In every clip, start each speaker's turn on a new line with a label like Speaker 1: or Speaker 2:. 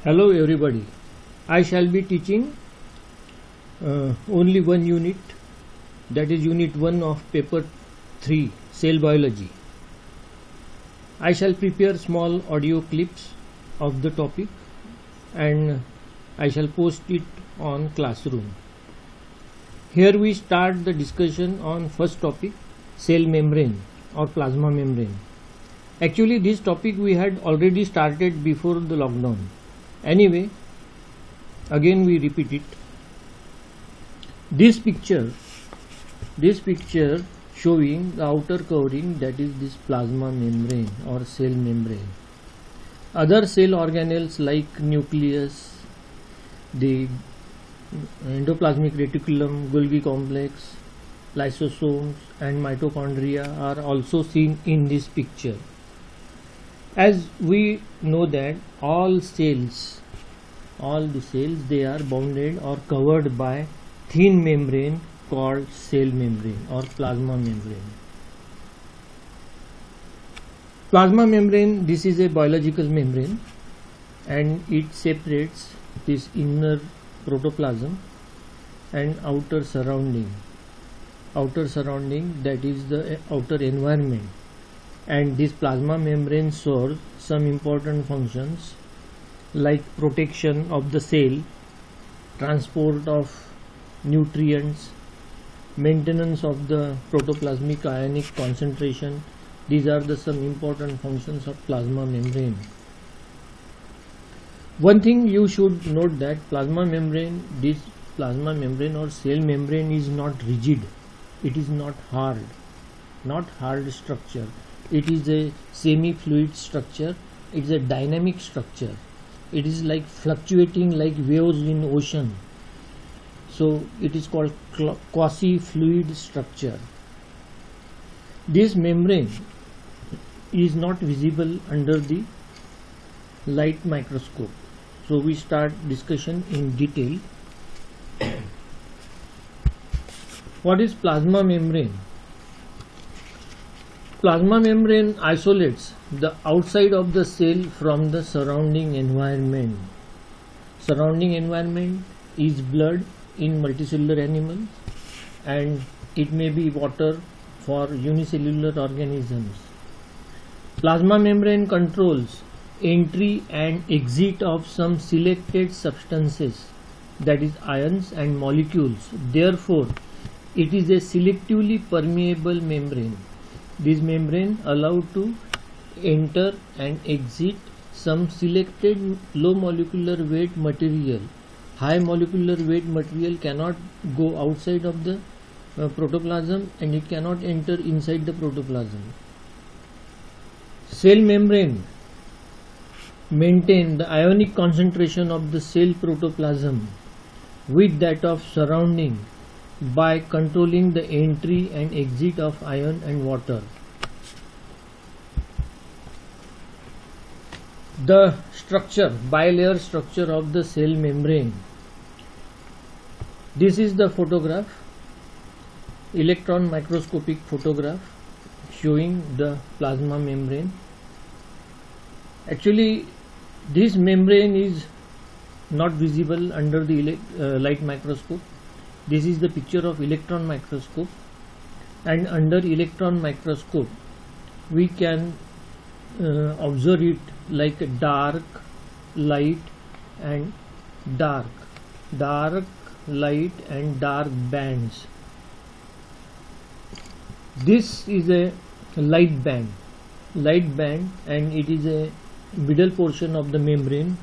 Speaker 1: Hello everybody, I shall be teaching only one unit, that is unit 1 of paper 3 cell biology. I shall prepare small audio clips of the topic and I shall post it on Classroom. Here we start the discussion on first topic, cell membrane or plasma membrane. Actually this topic we had already started before the lockdown. Anyway, again we repeat it. This picture showing the outer covering, that is this plasma membrane or cell membrane. Other cell organelles like nucleus, the endoplasmic reticulum, Golgi complex, lysosomes and mitochondria are also seen in this picture. As we know that all the cells they are bounded or covered by thin membrane called cell membrane or plasma membrane. Plasma membrane, this is a biological membrane and it separates this inner protoplasm and outer surrounding, that is the outer environment. And this plasma membrane serves some important functions like protection of the cell, transport of nutrients, maintenance of the protoplasmic ionic concentration. These are the some important functions of plasma membrane. One thing you should note that this plasma membrane or cell membrane is not rigid, it is not hard structure. It is a semi-fluid structure, it is a dynamic structure. It is like fluctuating like waves in ocean. So it is called quasi-fluid structure. This membrane is not visible under the light microscope. So we start discussion in detail. What is plasma membrane? Plasma membrane isolates the outside of the cell from the surrounding environment. Surrounding environment is blood in multicellular animals and it may be water for unicellular organisms. Plasma membrane controls entry and exit of some selected substances, that is ions and molecules. Therefore, it is a selectively permeable membrane. This membrane allowed to enter and exit some selected low molecular weight material. High molecular weight material cannot go outside of the protoplasm and it cannot enter inside the protoplasm. Cell membrane maintain the ionic concentration of the cell protoplasm with that of surrounding by controlling the entry and exit of ion and water. The structure, bilayer structure of the cell membrane. This is the photograph, electron microscopic photograph showing the plasma membrane. Actually, this membrane is not visible under the light microscope. This is the picture of electron microscope, and under electron microscope we can observe it like dark, light and dark light and dark bands. This is a light band and it is a middle portion of the membrane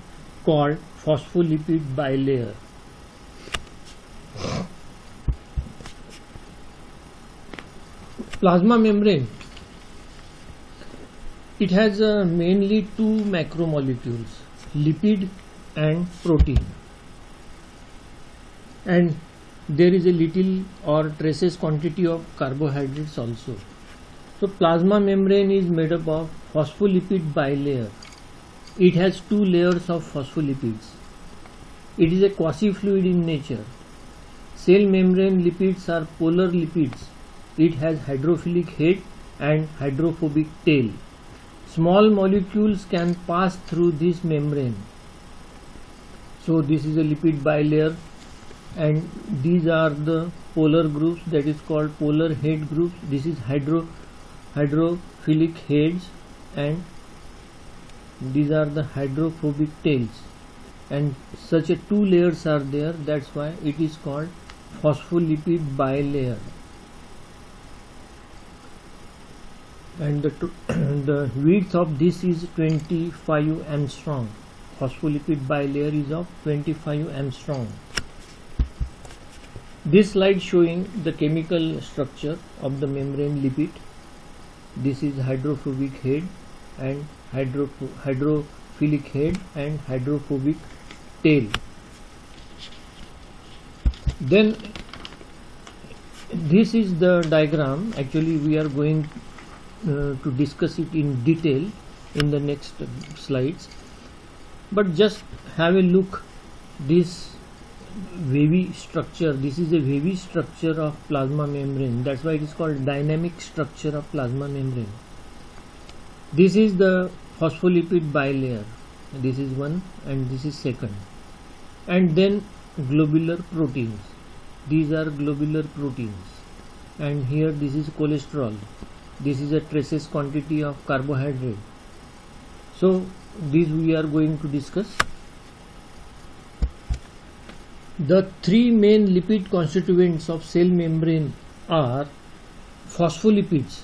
Speaker 1: called phospholipid bilayer. Plasma membrane, it has mainly two macromolecules, lipid and protein, and there is a little or traces quantity of carbohydrates also. So plasma membrane is made up of phospholipid bilayer. It has two layers of phospholipids. It is a quasi-fluid in nature. Cell membrane lipids are polar lipids. It has hydrophilic head and hydrophobic tail. Small molecules can pass through this membrane. So this is a lipid bilayer, and these are the polar groups, that is called polar head groups. This is hydrophilic heads, and these are the hydrophobic tails, and such a two layers are there. That's why it is called phospholipid bilayer. And the width of this is 25 angstrom. Phospholipid bilayer is of 25 angstrom. This slide showing the chemical structure of the membrane lipid. This is hydrophobic head and hydrophilic head and hydrophobic tail. Then this is the diagram. Actually we are going to discuss it in detail in the next slides, but just have a look this wavy structure. This is a wavy structure of plasma membrane. That's why it is called dynamic structure of plasma membrane. This is the phospholipid bilayer. This is one and this is second. And then globular proteins. These are globular proteins. And here this is cholesterol. This is a traces quantity of carbohydrate. So these we are going to discuss. The three main lipid constituents of cell membrane are phospholipids.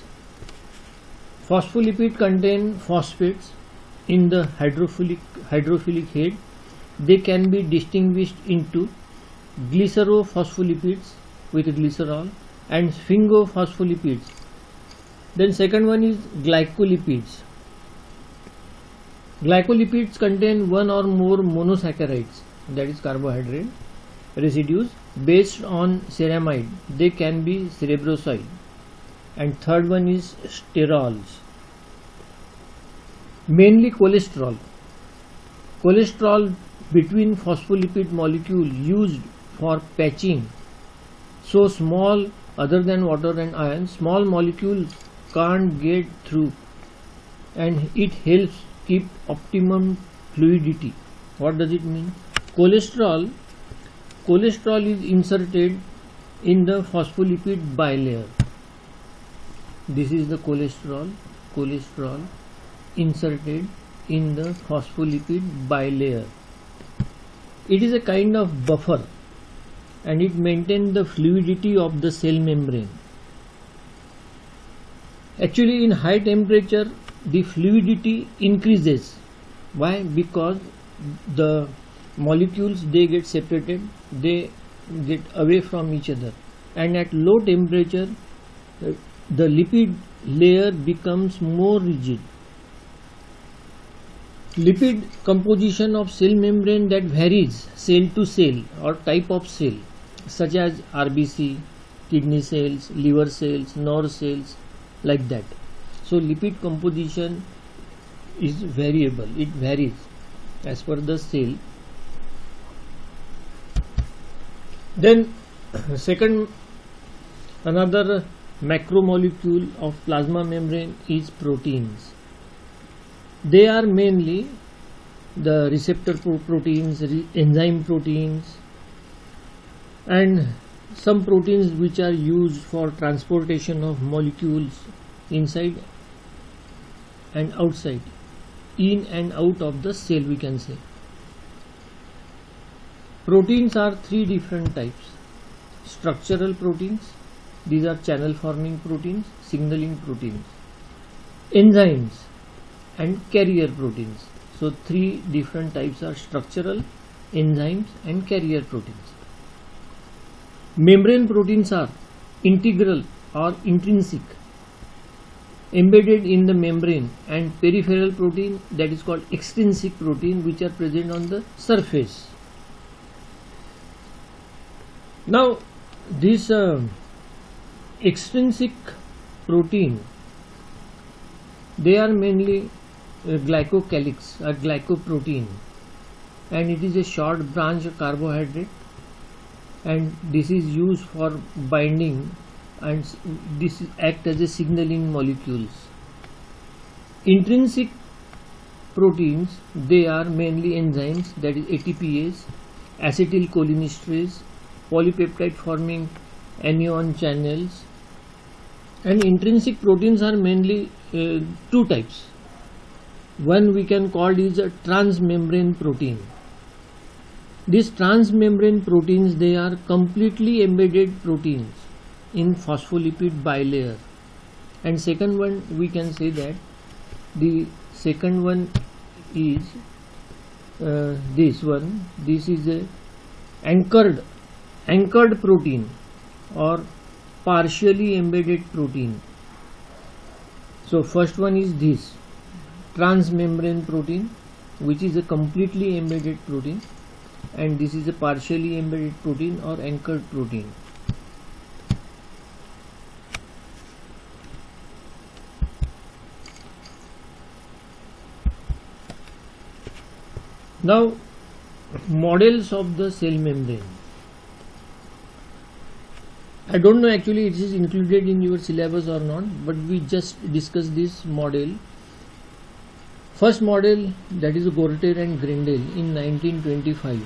Speaker 1: Phospholipid contain phosphates in the hydrophilic head. They can be distinguished into glycerophospholipids with glycerol and sphingophospholipids. Then second one is glycolipids. Glycolipids contain one or more monosaccharides, that is carbohydrate residues based on ceramide. They can be cerebroside. And third one is sterols. Mainly cholesterol. Cholesterol between phospholipid molecule used for patching. So small, other than water and iron, small molecules can't get through, and it helps keep optimum fluidity. What does it mean? Cholesterol is inserted in the phospholipid bilayer. This is the cholesterol inserted in the phospholipid bilayer. It is a kind of buffer and it maintains the fluidity of the cell membrane. Actually, in high temperature the fluidity increases. Why? Because the molecules, they get separated, they get away from each other, and at low temperature the lipid layer becomes more rigid. Lipid composition of cell membrane that varies cell to cell or type of cell, such as RBC, kidney cells, liver cells, nerve cells, like that. So lipid composition is variable, it varies as per the cell. Then second, another macromolecule of plasma membrane is proteins. They are mainly the receptor proteins, enzyme proteins, and some proteins which are used for transportation of molecules inside and outside, in and out of the cell, we can say. Proteins are three different types. Structural proteins, these are channel forming proteins, signaling proteins, enzymes, and carrier proteins. So three different types are structural, enzymes, and carrier proteins. Membrane proteins are integral or intrinsic, embedded in the membrane, and peripheral protein, that is called extrinsic protein, which are present on the surface. Now this extrinsic protein, they are mainly glycocalyx or glycoprotein, and it is a short branch carbohydrate, and this is used for binding, and this act as a signaling molecules. Intrinsic proteins, they are mainly enzymes, that is ATPase, acetylcholinesterase, polypeptide forming anion channels, and intrinsic proteins are mainly two types. One we can call is a transmembrane protein. These transmembrane proteins, they are completely embedded proteins in phospholipid bilayer. And second one, we can say that the second one is this one. This is a anchored protein or partially embedded protein. So first one is this transmembrane protein, which is a completely embedded protein, and this is a partially embedded protein or anchored protein. Now, models of the cell membrane. I don't know actually it is included in your syllabus or not, but we just discussed this model. First model, that is Gorter and Grendel in 1925.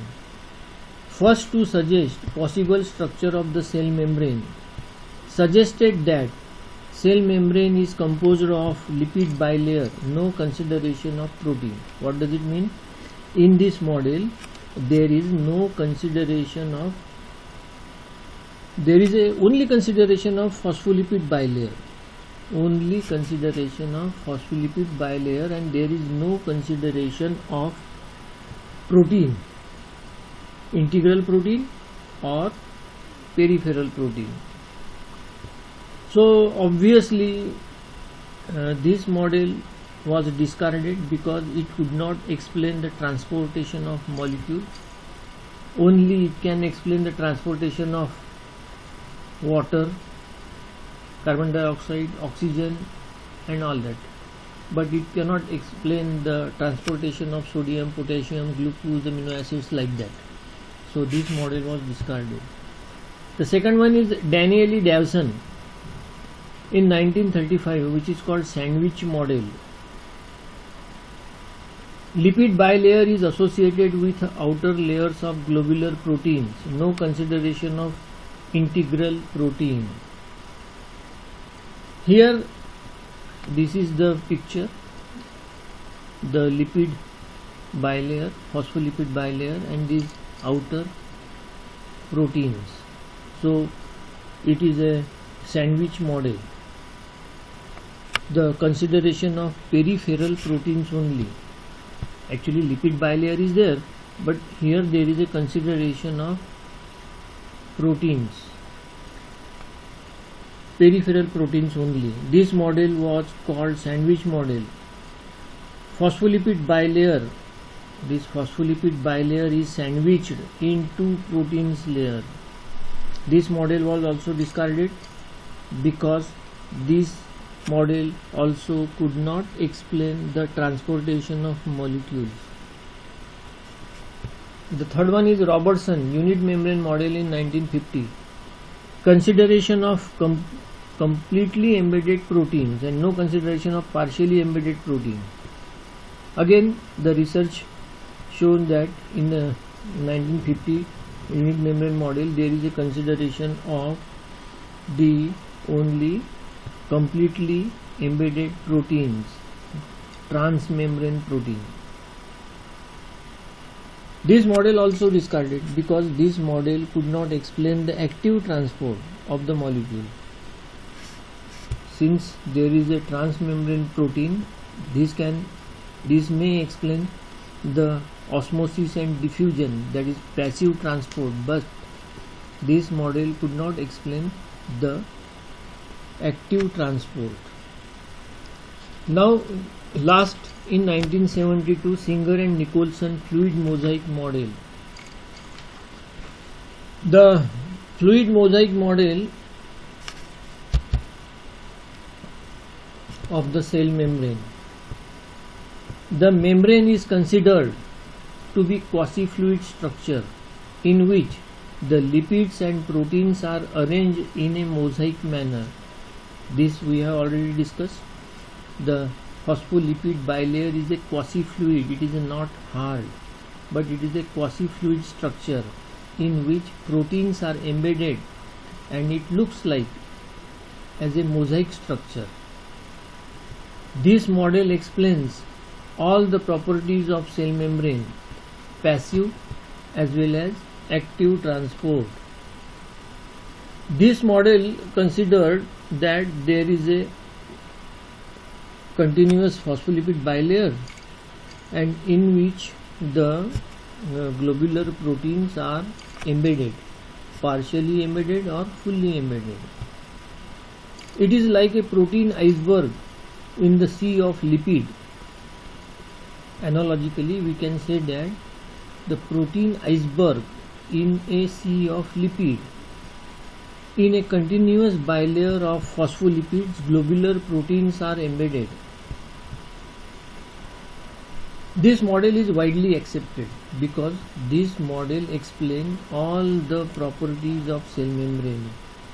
Speaker 1: First to suggest possible structure of the cell membrane, suggested that cell membrane is composed of lipid bilayer, no consideration of protein. What does it mean? In this model, there is no consideration of, there is only consideration of phospholipid bilayer, only consideration of phospholipid bilayer, and there is no consideration of protein, integral protein or peripheral protein. So obviously this model was discarded because it could not explain the transportation of molecule. Only it can explain the transportation of water, carbon dioxide, oxygen and all that, but it cannot explain the transportation of sodium, potassium, glucose, amino acids like that. So this model was discarded. The second one is Danieli-Davison in 1935, which is called sandwich model. Lipid bilayer is associated with outer layers of globular proteins, no consideration of integral protein. Here this is the picture, the lipid bilayer, phospholipid bilayer, and these outer proteins. So it is a sandwich model. The consideration of peripheral proteins only. Actually lipid bilayer is there, but here there is a consideration of proteins, peripheral proteins only. This model was called sandwich model. Phospholipid bilayer, this phospholipid bilayer is sandwiched in two proteins layer. This model was also discarded because this model also could not explain the transportation of molecules. The third one is Robertson unit membrane model in 1950. Consideration of completely embedded proteins and no consideration of partially embedded protein. Again the research shown that in the 1950 unit membrane model there is a consideration of the only completely embedded proteins, transmembrane protein. This model also discarded because this model could not explain the active transport of the molecule. Since there is a transmembrane protein, this may explain the osmosis and diffusion, that is passive transport, but this model could not explain the active transport. Now last, in 1972, Singer and Nicholson fluid mosaic model. The fluid mosaic model of the cell membrane. The membrane is considered to be quasi-fluid structure in which the lipids and proteins are arranged in a mosaic manner. This we have already discussed. The phospholipid bilayer is a quasi-fluid. It is not hard, but it is a quasi-fluid structure in which proteins are embedded, and it looks like as a mosaic structure. This model explains all the properties of cell membrane, passive as well as active transport. This model considered that there is a continuous phospholipid bilayer and in which the globular proteins are embedded, partially embedded or fully embedded. It is like a protein iceberg in the sea of lipid. Analogically, we can say that the protein iceberg in a sea of lipid. In a continuous bilayer of phospholipids, globular proteins are embedded. This model is widely accepted because this model explains all the properties of cell membrane.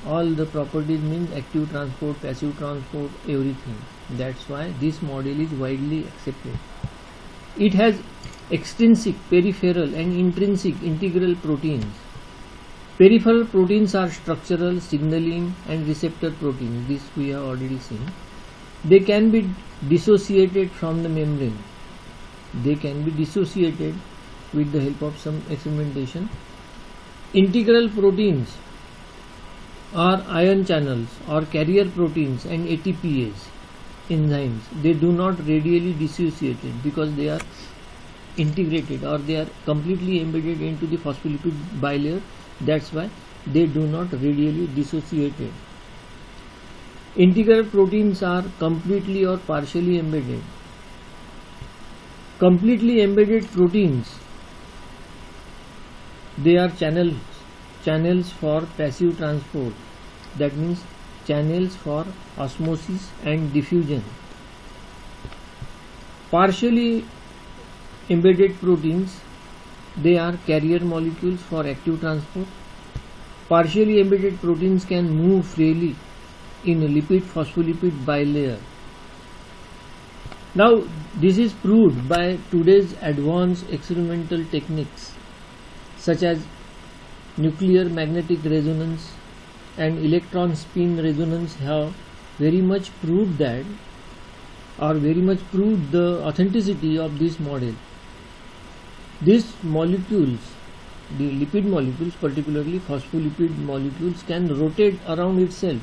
Speaker 1: All the properties means active transport, passive transport, everything. That's why this model is widely accepted. It has extrinsic, peripheral and intrinsic integral proteins. Peripheral proteins are structural, signaling and receptor proteins. This we have already seen. They can be dissociated from the membrane. They can be dissociated with the help of some experimentation. Integral proteins are ion channels or carrier proteins and ATPase enzymes. They do not radially dissociated because they are integrated or they are completely embedded into the phospholipid bilayer. That's why they do not radially dissociated. Integral proteins are completely or partially embedded. Completely embedded proteins, they are channels for passive transport. That means channels for osmosis and diffusion. Partially embedded proteins, they are carrier molecules for active transport. Partially embedded proteins can move freely in a lipid phospholipid bilayer. Now, this is proved by today's advanced experimental techniques such as nuclear magnetic resonance and electron spin resonance have very much proved that or very much proved the authenticity of this model. These molecules, the lipid molecules, particularly phospholipid molecules, can rotate around itself.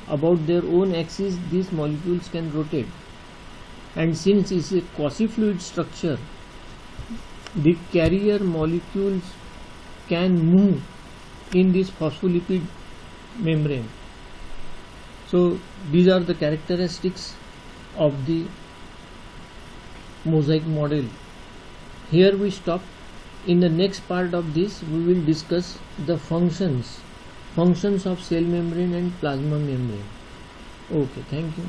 Speaker 1: About their own axis, these molecules can rotate. And since it is a quasi-fluid structure, the carrier molecules can move in this phospholipid membrane. So these are the characteristics of the mosaic model. Here we stop. In the next part of this we will discuss the functions of cell membrane and plasma membrane. Okay, thank you.